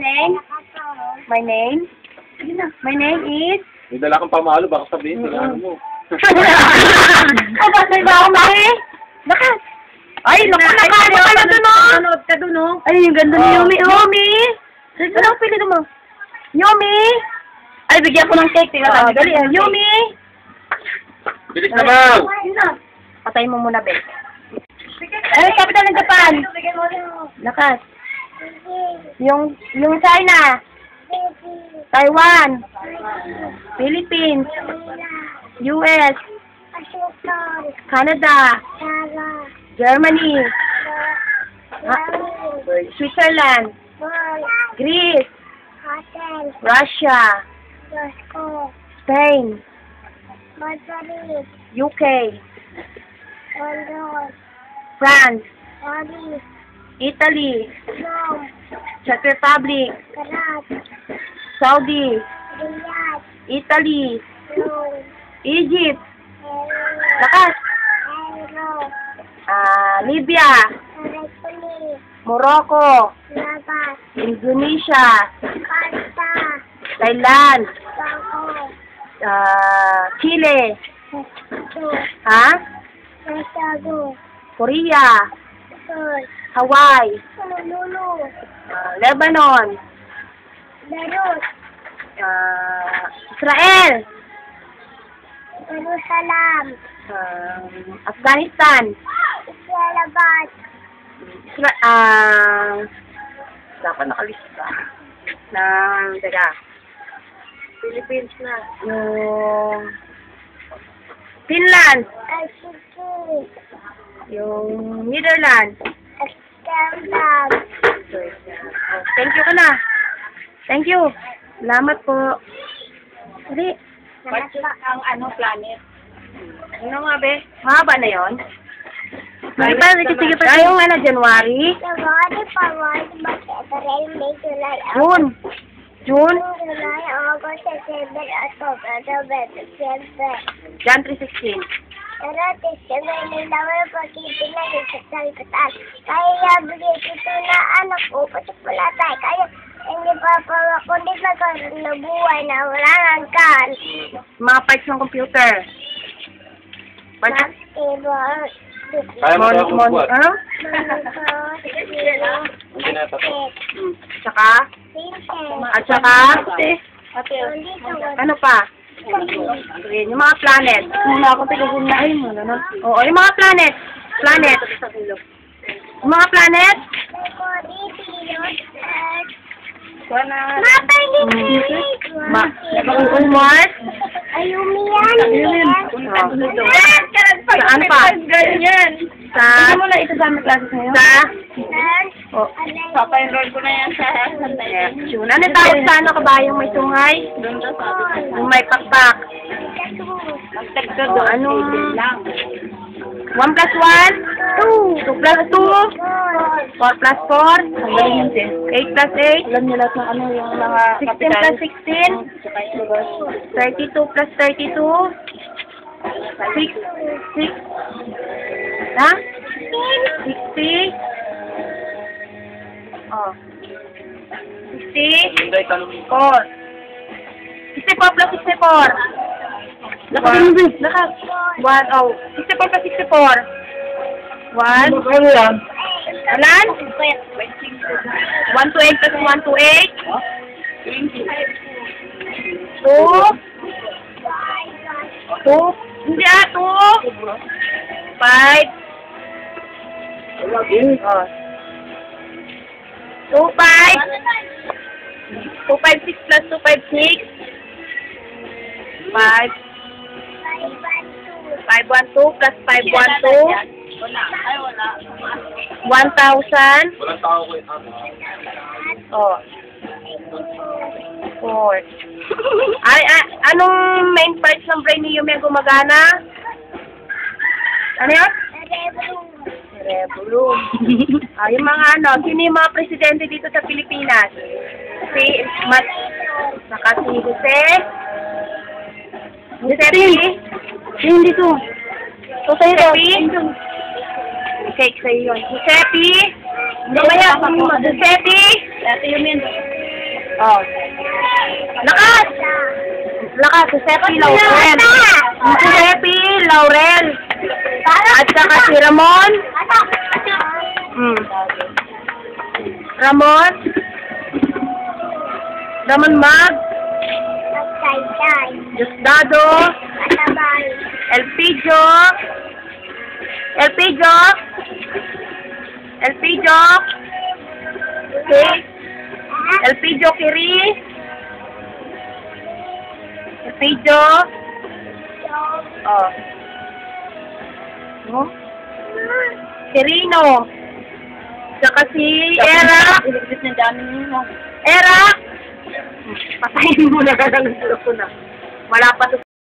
name? My name? My name is? May dala kang pamalo, baka sabihin, ano mo. Bakit ba ako, Mami? Bakit? Ay, naku, nakakita ka na dun, oh! Nanood ka dun, oh. Ay, yung ganda ni Yumi. Yumi! Sige lang, pili mo. Yumi! Ay, bigyan ko ng cake. Dali, Yumi! Bilis na ba? Patayin mo muna, Beth. Ay, capital ng Japan. Lakas. Yung China. Taiwan. Philippines. US. Canada. Germany. Switzerland. Greece. Russia. Spain. UK. France. Italy. Czech Republic. Saudi. Italy. Egypt. Lakas. Libya. Morocco. Indonesia. Thailand. Chile. Ha? Korea. Hawaii. Lebanon. Israel. Jerusalem. Afghanistan. Islamabad. Dapat nakalista. Teka. Philippines na. Yung Finland. Yung Netherlands. Amsterdam. Thank you ka na. Thank you. Salamat po. Dali. What's ang planet? Ano nga, be? Mahaba na yun? Sige pa. Yung January? June. June? July, August, September, October, November, December. Jan 3:16. Pero December nila wala pagkipin na yung katal-katal. Kaya bigay ito na anak ko, pati pala tayo. Kaya hindi pa kundi magkaroon na buhay na wala ng kan. Mga parts ng computer. Keyboard. Kaya mo na akong buwan. Hindi na tapos. At saka, ano pa? Yung mga planet. Wala akong tigagunahin mo, ano? Oo, yung mga planet. Yung mga planet? Mars? Ayumi yan. Saan pa? Sa? Hindi mo na ito sa aming klase sa'yo? Sa? Papa-enroll ko na yan sa June. Ano tawag sa ano ka ba? Yung may sungay? Yung may pakpak? Ano? 1 plus 1? 2 plus 2? 4 plus 4? 8 plus 8? Alam niyo lahat ng ano yung mga 16 plus 16? 32 plus 32? 6? Ha? 60? Oh. 60? Hindi, tanong mo. 4. 64 plus 64? Lakas. 1, oh. 64 plus 64? 1? Ano yan? Alan? 1 to 8 plus 1 to 8? 2? 2? Hindi 2? 5? Oh. 2, 5? 2, 5, 6 plus 2, 5, 6? 5? 5, 1, 2 plus 5, 1, 2? 1,000? Walang tao ko yung Oh. 4. Anong main parts ng brain ni Yumi ang gumagana? Ano yun? Cerebellum. Yung mga sino yung mga presidente dito sa Pilipinas? Si Jose? Giuseppe? Hindi ko. Giuseppe? Cake sa'yo yun. Giuseppe? Giuseppe? Dati yun yun. Oh. Lakas! Lakas, Josepi Laurel. Josepi Laurel. At saka si Ramon. Ramon. Ramon Mag. Magsaysay. Diosdado. Matabay. Elpidio. Elpidio. Elpidio. Okay. Elpidio Kiri. Elpidio. Oh. No? Kirino. Saka si Era. Era. Patayin mo na ka ng ko na. Wala pa to.